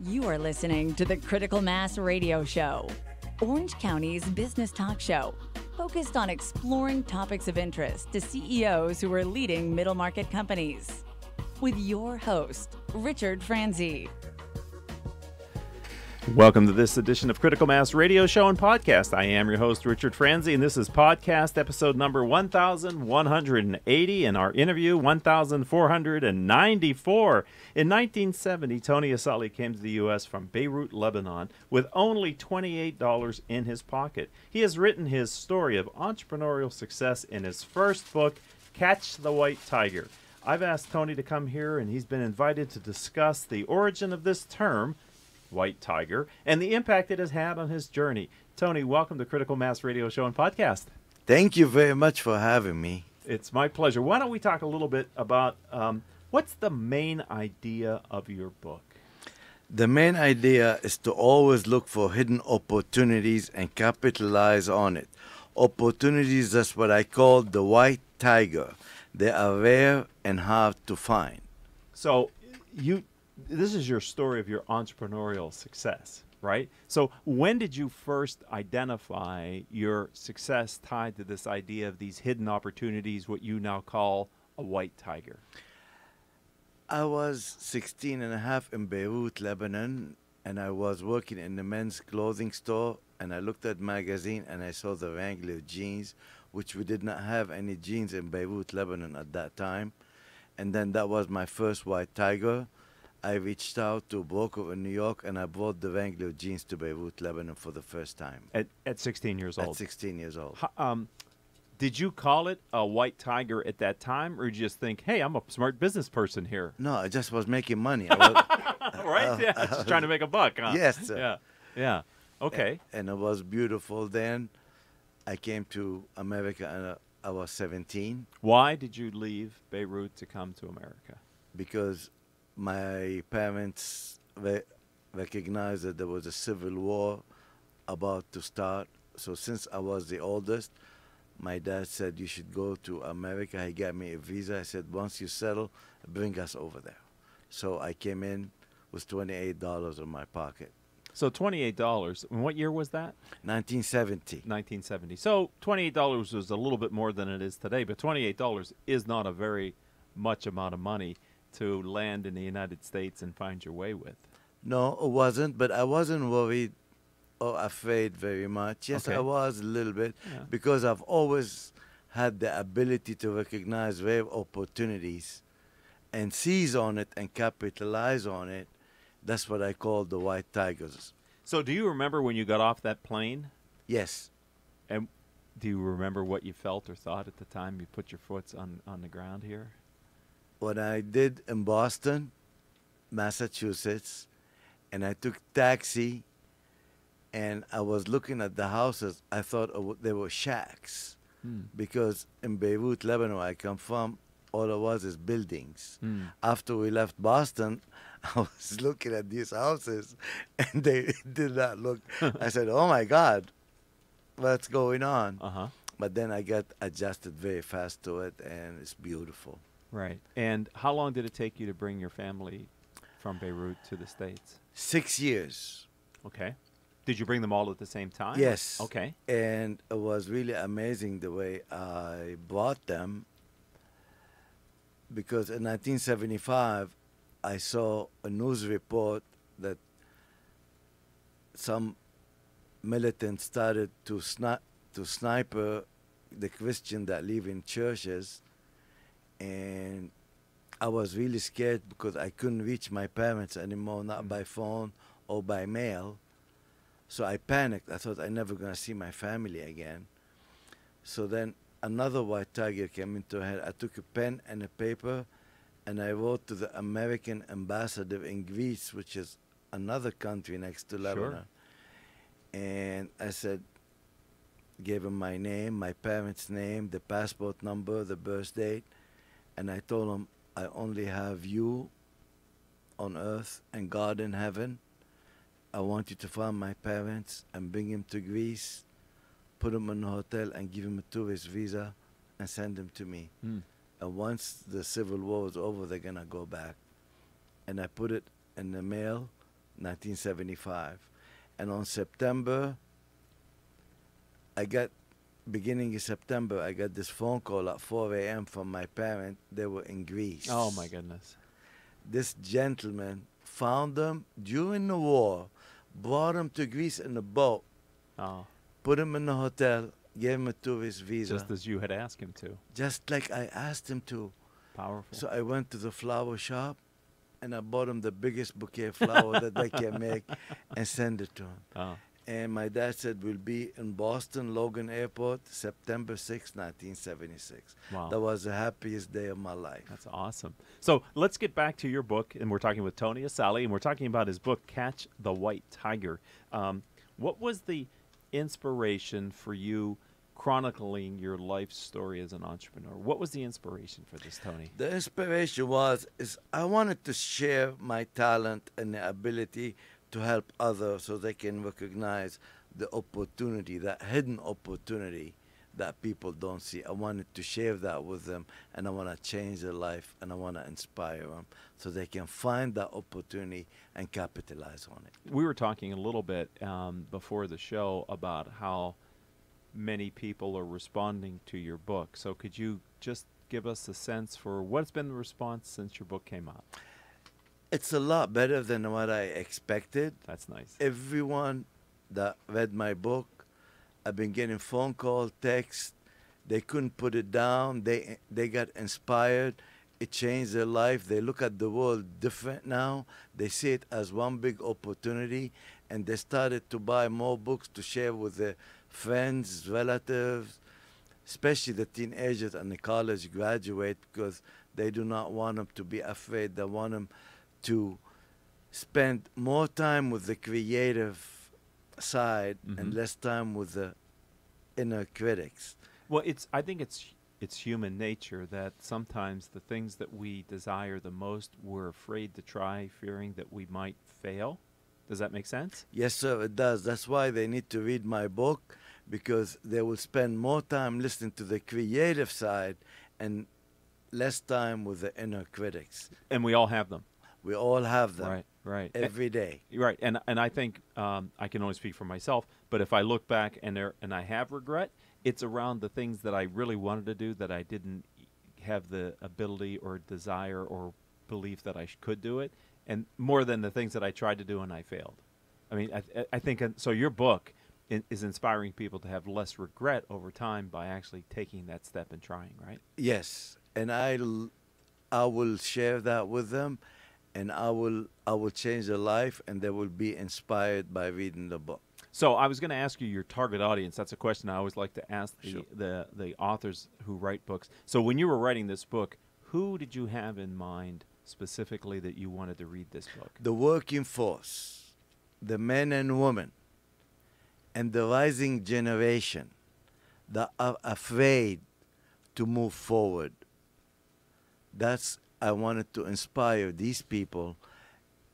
You are listening to the Critical Mass Radio Show, Orange County's business talk show, focused on exploring topics of interest to CEOs who are leading middle market companies. With your host, Richard Franzi. Welcome to this edition of Critical Mass Radio Show and Podcast. I am your host, Richard Franzi, and this is podcast episode number 1180, and our interview 1494. In 1970, Tony Asali came to the U.S. from Beirut, Lebanon, with only $28 in his pocket. He has written his story of entrepreneurial success in his first book, Catch the White Tiger. I've asked Tony to come here, and he's been invited to discuss the origin of this term, White Tiger, and the impact it has had on his journey. Tony, welcome to Critical Mass Radio Show and Podcast. Thank you very much for having me. It's my pleasure. Why don't we talk a little bit about what's the main idea of your book? The main idea is to always look for hidden opportunities and capitalize on it. Opportunities, that's what I call the white tiger. They are rare and hard to find. So this is your story of your entrepreneurial success, right? So when did you first identify your success tied to this idea of these hidden opportunities, what you now call a white tiger? I was 16 and a half in Beirut, Lebanon, and I was working in the men's clothing store, and I looked at magazine and I saw the Wrangler jeans, which we did not have any jeans in Beirut, Lebanon at that time. And then that was my first white tiger. I reached out to a broker in New York, and I brought the Wrangler jeans to Beirut, Lebanon for the first time. At 16 years old? At 16 years old. Did you call it a white tiger at that time, or did you just think, hey, I'm a smart business person here? No, I just was making money. Right? Yeah, just trying to make a buck, huh? Yes, sir. Yeah. Okay. And it was beautiful then. I came to America, and I was 17. Why did you leave Beirut to come to America? Because my parents recognized that there was a civil war about to start. So since I was the oldest, my dad said, you should go to America. He got me a visa. I said, once you settle, bring us over there. So I came in with $28 in my pocket. So $28, and what year was that? 1970. 1970. So $28 was a little bit more than it is today, but $28 is not a very much amount of money to land in the United States and find your way with. No, it wasn't, but I wasn't worried or afraid very much. Yes, Okay. I was a little bit, Yeah. because I've always had the ability to recognize rare opportunities and seize on it and capitalize on it. That's what I call the white tigers. So do you remember when you got off that plane? Yes. And do you remember what you felt or thought at the time you put your foot on the ground here? What I did in Boston, Massachusetts, and I took taxi, and I was looking at the houses. I thought they were shacks, because in Beirut, Lebanon, I come from, all it was is buildings. After we left Boston, I was looking at these houses, and they did not look. I said, oh, my God, what's going on? Uh-huh. But then I got adjusted very fast to it, and it's beautiful. Right. And how long did it take you to bring your family from Beirut to the States? 6 years. Okay. Did you bring them all at the same time? Yes. Okay. And it was really amazing the way I brought them, because in 1975, I saw a news report that some militants started to sniper the Christians that live in churches, and I was really scared because I couldn't reach my parents anymore, not by phone or by mail. So I panicked. I thought I'm never going to see my family again. So then another white tiger came into head. I took a pen and a paper, and I wrote to the American ambassador in Greece, which is another country next to Lebanon. And I said, gave him my name, my parents' name, the passport number, the birth date, and I told him, I only have you on earth and God in heaven. I want you to find my parents and bring him to Greece, put him in a hotel and give him a tourist visa and send him to me. And once the civil war is over, they're going to go back. And I put it in the mail 1975. And on beginning of September, I got this phone call at 4 a.m. from my parents. They were in Greece. Oh, my goodness. This gentleman found them during the war, brought them to Greece in a boat, put them in the hotel, gave him a tourist visa. Just as you had asked him to. Just like I asked him to. Powerful. So I went to the flower shop, and I bought him the biggest bouquet of flowers that they can make and send it to him. Oh. And my dad said, we'll be in Boston, Logan Airport, September 6, 1976. Wow. That was the happiest day of my life. That's awesome. So let's get back to your book, and we're talking with Tony Asali, and we're talking about his book, Catch the White Tiger. What was the inspiration for you chronicling your life story as an entrepreneur? What was the inspiration for this, Tony? The inspiration is I wanted to share my talent and the ability to help others so they can recognize the opportunity, that hidden opportunity that people don't see. I wanted to share that with them, and I want to change their life, and I want to inspire them so they can find that opportunity and capitalize on it. We were talking a little bit before the show about how many people are responding to your book. So could you just give us a sense for what's been the response since your book came out? It's a lot better than what I expected. That's nice. Everyone that read my book, I've been getting phone call, text. They couldn't put it down. They got inspired. It changed their life. They look at the world different now. They see it as one big opportunity, and they started to buy more books to share with their friends, relatives, especially the teenagers and the college graduate, because they do not want them to be afraid. They want them to spend more time with the creative side and less time with the inner critics. Well, I think it's human nature that sometimes the things that we desire the most, we're afraid to try, fearing that we might fail. Does that make sense? Yes, sir, it does. That's why they need to read my book, because they will spend more time listening to the creative side and less time with the inner critics. And we all have them. We all have them. Right, right. Every day. Right, and I think I can only speak for myself, but if I look back and I have regret, it's around the things that I really wanted to do that I didn't have the ability or desire or belief that I could do it, and more than the things that I tried to do and I failed. I mean, I think so. Your book is inspiring people to have less regret over time by actually taking that step and trying. Right? Yes, and I will share that with them. And I will change their life, and they will be inspired by reading the book. So I was going to ask you your target audience. That's a question I always like to ask the authors who write books. So when you were writing this book, who did you have in mind specifically that you wanted to read this book? The working force, the men and women, and the rising generation that are afraid to move forward. I wanted to inspire these people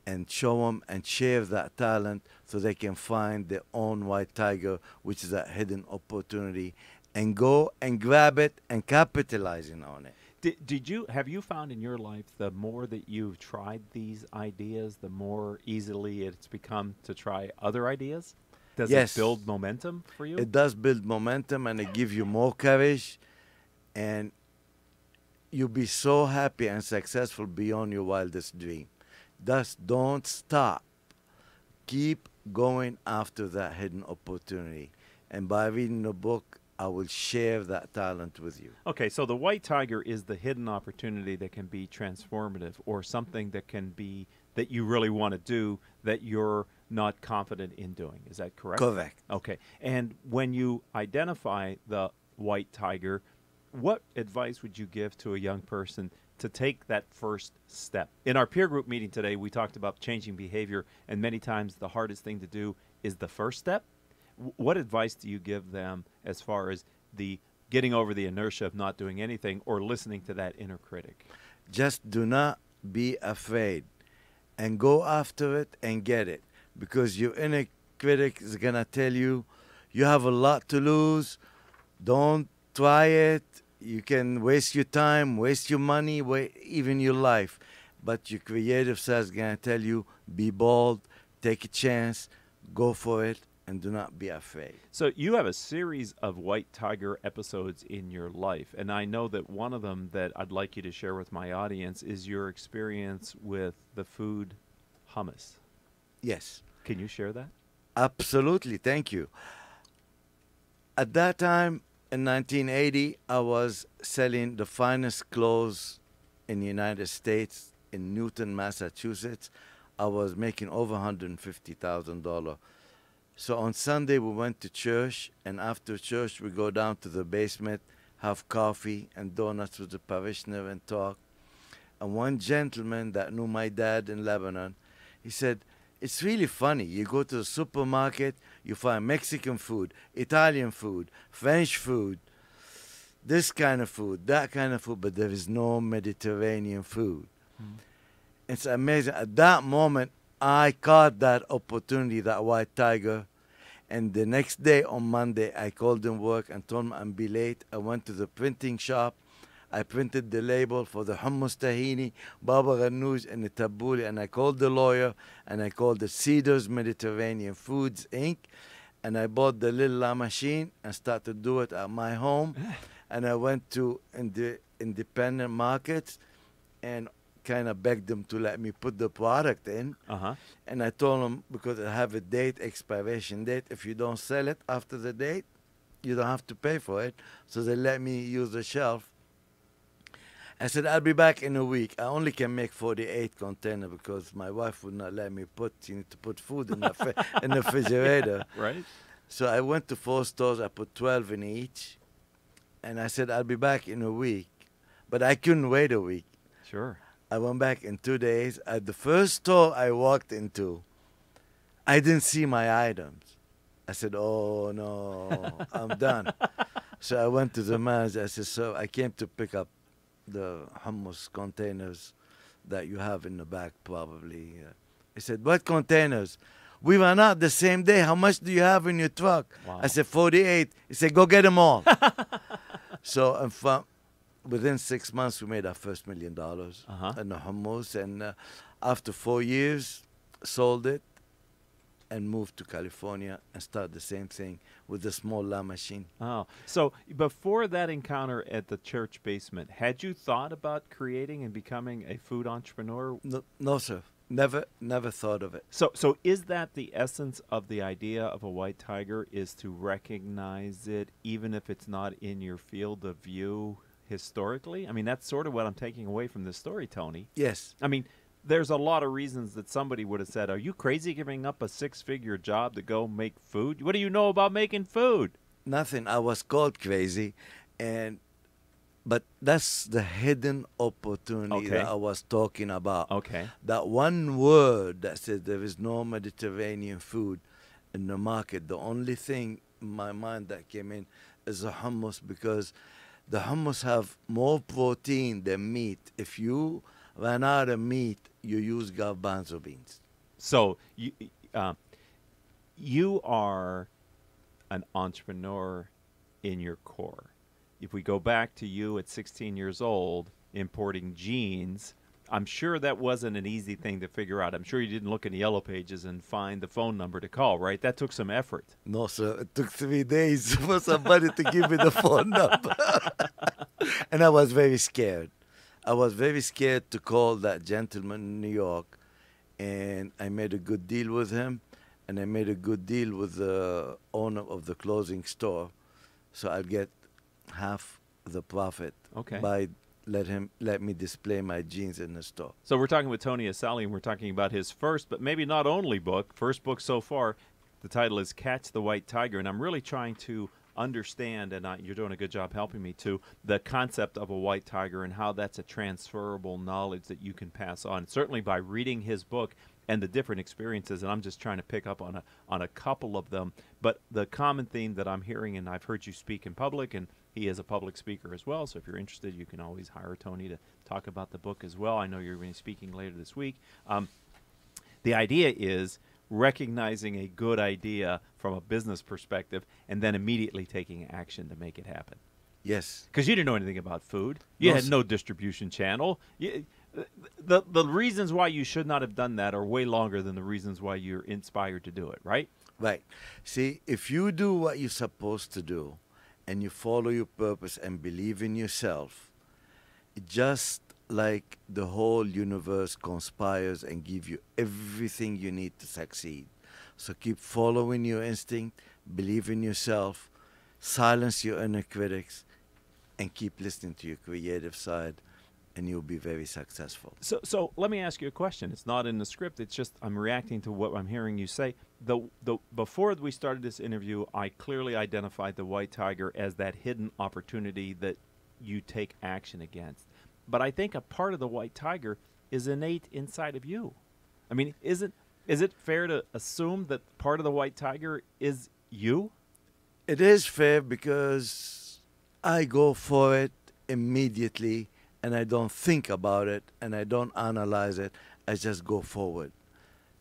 and show them and share that talent so they can find their own white tiger, which is a hidden opportunity, and go and grab it and capitalizing on it. Have you found in your life the more that you've tried these ideas, the more easily it's become to try other ideas? Does it build momentum for you? It does build momentum, and it gives you more courage, and you'll be so happy and successful beyond your wildest dream. Thus, don't stop. Keep going after that hidden opportunity. And by reading the book, I will share that talent with you. Okay, so the white tiger is the hidden opportunity that can be transformative, or something that can be that you really want to do that you're not confident in doing. Is that correct? Correct. Okay. And when you identify the white tiger, what advice would you give to a young person to take that first step? In our peer group meeting today, we talked about changing behavior, and many times the hardest thing to do is the first step. What advice do you give them as far as the getting over the inertia of not doing anything or listening to that inner critic? Just do not be afraid and go after it and get it, because your inner critic is going to tell you you have a lot to lose. Don't try it. You can waste your time, waste your money, even your life. But your creative side is going to tell you, be bold, take a chance, go for it, and do not be afraid. So you have a series of white tiger episodes in your life, and I know that one of them that I'd like you to share with my audience is your experience with the food hummus. Yes, Can you share that? absolutely. Thank you. At that time, in 1980, I was selling the finest clothes in the United States in Newton, Massachusetts. I was making over $150,000. So on Sunday, we went to church, and after church, we go down to the basement, have coffee and donuts with the parishioner and talk. And one gentleman that knew my dad in Lebanon, he said, it's really funny. You go to the supermarket, you find Mexican food, Italian food, French food, this kind of food, that kind of food, but there is no Mediterranean food. It's amazing. At that moment, I caught that opportunity, that white tiger. And the next day, on Monday, I called in work and told him I'm be late. I went to the printing shop. I printed the label for the hummus tahini, baba ghanoush, and the tabbouleh. And I called the lawyer, and I called the Cedars Mediterranean Foods, Inc. And I bought the little la machine and started to do it at my home. And I went to independent markets and kind of begged them to let me put the product in. And I told them, because I have a date, expiration date, if you don't sell it after the date, you don't have to pay for it. So they let me use the shelf. I said, I'll be back in a week. I only can make 48 containers because my wife would not let me she need to put food in the, in the refrigerator. Right. So I went to 4 stores. I put 12 in each. And I said, I'll be back in a week. But I couldn't wait a week. Sure. I went back in 2 days. At the first store I walked into, I didn't see my items. I said, oh, no, I'm done. So I went to the manager. I said, so I came to pick up the hummus containers that you have in the back, probably. He said, what containers? We ran out the same day. How much do you have in your truck? Wow. I said, 48. He said, go get them all. So within 6 months, we made our first $1 million in the hummus. And after 4 years, sold it and moved to California and started the same thing with a small la machine. Oh, so before that encounter at the church basement, had you thought about creating and becoming a food entrepreneur? No, sir. Never thought of it. So is that the essence of the idea of a white tiger, is to recognize it even if it's not in your field of view historically? I mean, that's sort of what I'm taking away from this story, Tony. Yes. I mean, there's a lot of reasons that somebody would have said, are you crazy giving up a 6-figure job to go make food? What do you know about making food? Nothing. I was called crazy. But that's the hidden opportunity that I was talking about. Okay. That one word that says there is no Mediterranean food in the market, the only thing in my mind that came in is the hummus, because the hummus have more protein than meat. If you run out of meat, you use garbanzo beans. So you are an entrepreneur in your core. If we go back to you at 16 years old, importing jeans, I'm sure that wasn't an easy thing to figure out. I'm sure you didn't look in the yellow pages and find the phone number to call, right? That took some effort. No, sir. It took 3 days for somebody to give me the phone number. And I was very scared. I was very scared to call that gentleman in New York. And I made a good deal with him. And I made a good deal with the owner of the clothing store. So I'll get half the profit by let me display my jeans in the store. So we're talking with Tony Asali, and we're talking about his first, but maybe not only first book so far. The title is Catch the White Tiger, and I'm really trying to understand, and you're doing a good job helping me too, the concept of a white tiger and how that's a transferable knowledge that you can pass on, certainly by reading his book and the different experiences, and I'm just trying to pick up on a couple of them. But the common theme that I'm hearing, and I've heard you speak in public, and he is a public speaker as well, so if you're interested, you can always hire Tony to talk about the book as well. I know you're going to be speaking later this week. The idea is recognizing a good idea from a business perspective and then immediately taking action to make it happen. Yes. Because you didn't know anything about food. You had no distribution channel. the reasons why you should not have done that are way longer than the reasons why you're inspired to do it, right? Right. See, if you do what you're supposed to do and you follow your purpose and believe in yourself, just like the whole universe conspires and give you everything you need to succeed. So keep following your instinct, believe in yourself, silence your inner critics, and keep listening to your creative side, and you'll be very successful. So let me ask you a question. It's not in the script. It's just I'm reacting to what I'm hearing you say. Before we started this interview, I clearly identified the white tiger as that hidden opportunity that you take action against. But I think a part of the white tiger is innate inside of you. I mean, is it fair to assume that part of the white tiger is you? It is fair because I go for it immediately, and I don't think about it, and I don't analyze it. I just go forward.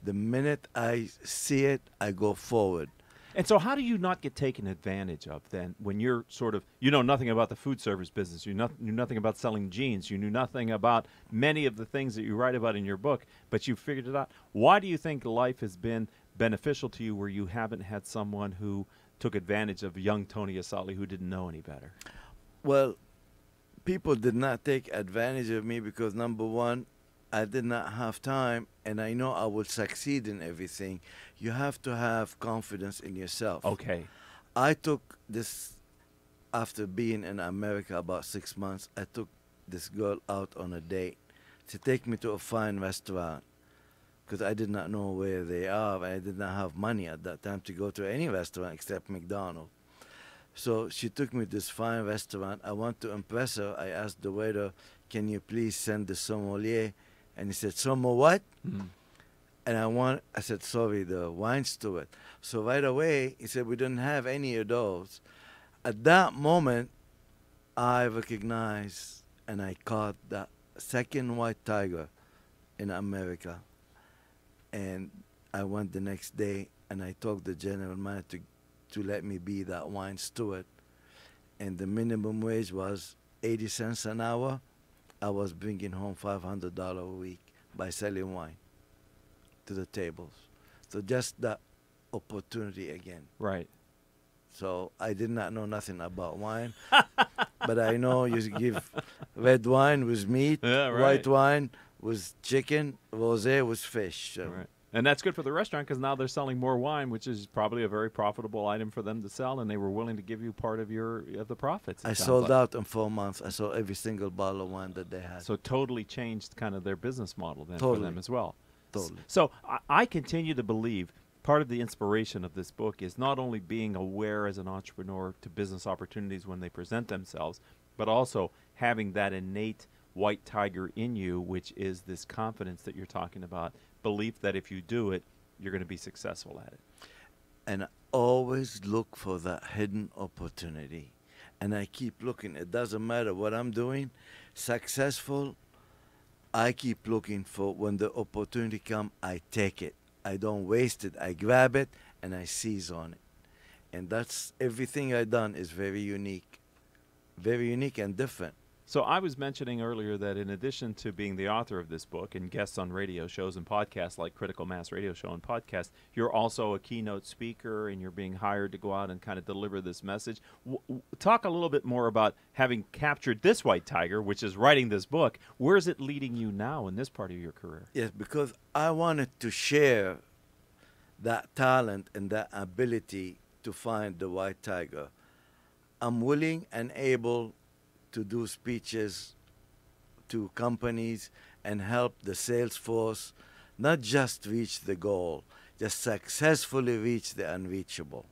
The minute I see it, I go forward. And so how do you not get taken advantage of then when you're sort of, you know nothing about the food service business, you knew nothing about selling jeans, you knew nothing about many of the things that you write about in your book, but you figured it out. Why do you think life has been beneficial to you where you haven't had someone who took advantage of young Tony Asali who didn't know any better? Well, people did not take advantage of me because, number one, I did not have time, and I know I would succeed in everything. You have to have confidence in yourself. Okay. I took this, after being in America about 6 months, I took this girl out on a date to take me to a fine restaurant because I did not know where they are, and I did not have money at that time to go to any restaurant except McDonald's. So she took me to this fine restaurant. I want to impress her. I asked the waiter, can you please send the sommelier? And he said, "Sommelier what?" Mm. And I said, "Sorry, the wine steward." So right away, he said, "We didn't have any of those." At that moment, I recognized and I caught the second white tiger in America. And I went the next day and I talked the general manager to let me be that wine steward. And the minimum wage was 80 cents an hour. I was bringing home $500 a week by selling wine to the tables. So just that opportunity again. Right. So I did not know nothing about wine, but I know you give red wine with meat, Yeah, right. white wine with chicken, rosé with fish. So Right. And that's good for the restaurant because now they're selling more wine, which is probably a very profitable item for them to sell, and they were willing to give you part of the profits. I sold out in 4 months. I sold every single bottle of wine that they had. So totally changed kind of their business model then Totally. for them as well. Totally. So I continue to believe part of the inspiration of this book is not only being aware as an entrepreneur to business opportunities when they present themselves, but also having that innate white tiger in you, which is this confidence that you're talking about, belief that if you do it, you're going to be successful at it. And I always look for that hidden opportunity. And I keep looking. It doesn't matter what I'm doing. Successful, I keep looking for when the opportunity comes, I take it. I don't waste it. I grab it and I seize on it. And that's everything I've done is very unique and different. So I was mentioning earlier that in addition to being the author of this book and guests on radio shows and podcasts like Critical Mass Radio Show and Podcast, you're also a keynote speaker and you're being hired to go out and kind of deliver this message. Talk a little bit more about having captured this white tiger, which is writing this book. Where is it leading you now in this part of your career? Yes, because I wanted to share that talent and that ability to find the white tiger. I'm willing and able to do speeches to companies and help the sales force not just reach the goal, just successfully reach the unreachable.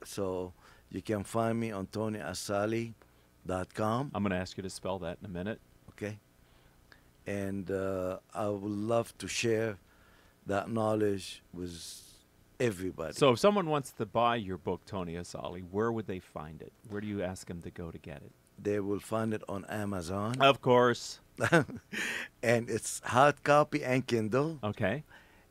So you can find me on TonyAsali.com. I'm going to ask you to spell that in a minute. Okay. And I would love to share that knowledge with everybody. So if someone wants to buy your book, Tony Asali, where would they find it? Where do you ask them to go to get it? They will find it on Amazon. Of course. And it's hard copy and Kindle. Okay.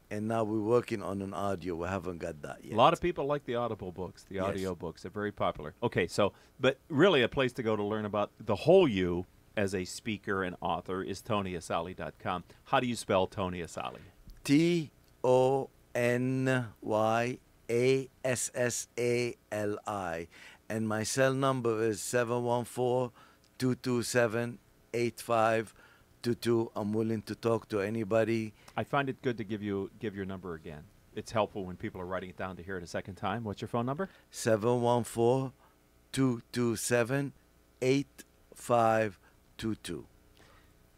And now we're working on an audio. We haven't got that yet. A lot of people like the Audible books, the audio books. They're very popular. Okay, so, but really a place to go to learn about the whole you as a speaker and author is TonyAsali.com. How do you spell Tony Asali? TonyAssali. And my cell number is 714-227-8522. I'm willing to talk to anybody. I find it good to give your number again. It's helpful when people are writing it down to hear it a second time. What's your phone number? 714-227-8522.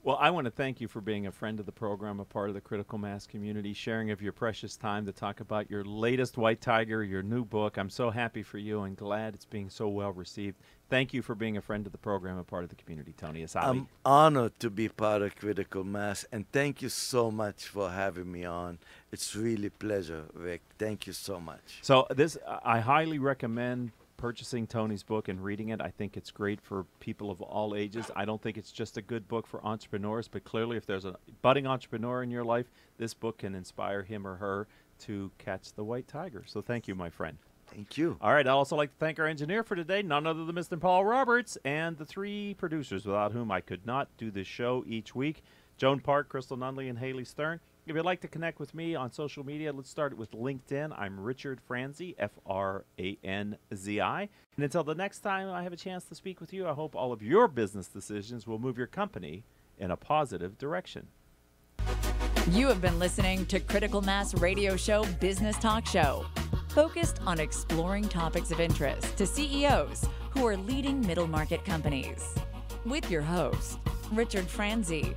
Well, I want to thank you for being a friend of the program, a part of the critical mass community, sharing of your precious time to talk about your latest White Tiger, your new book. I'm so happy for you and glad it's being so well received. Thank you for being a friend of the program, a part of the community, Tony Asali. I'm honored to be part of Critical Mass, and thank you so much for having me on. It's really a pleasure, Rick. Thank you so much. So I highly recommend purchasing Tony's book and reading it. I think it's great for people of all ages. I don't think it's just a good book for entrepreneurs, but clearly if there's a budding entrepreneur in your life, this book can inspire him or her to catch the white tiger. So thank you, my friend. Thank you. All right, I'd also like to thank our engineer for today, none other than Mr. Paul Roberts, and the three producers without whom I could not do this show each week, Joan Park, Crystal Nunley, and Haley Stern. If you'd like to connect with me on social media, let's start with LinkedIn. I'm Richard Franzi, Franzi. And until the next time I have a chance to speak with you, I hope all of your business decisions will move your company in a positive direction. You have been listening to Critical Mass Radio Show Business Talk Show, focused on exploring topics of interest to CEOs who are leading middle market companies. With your host, Richard Franzi.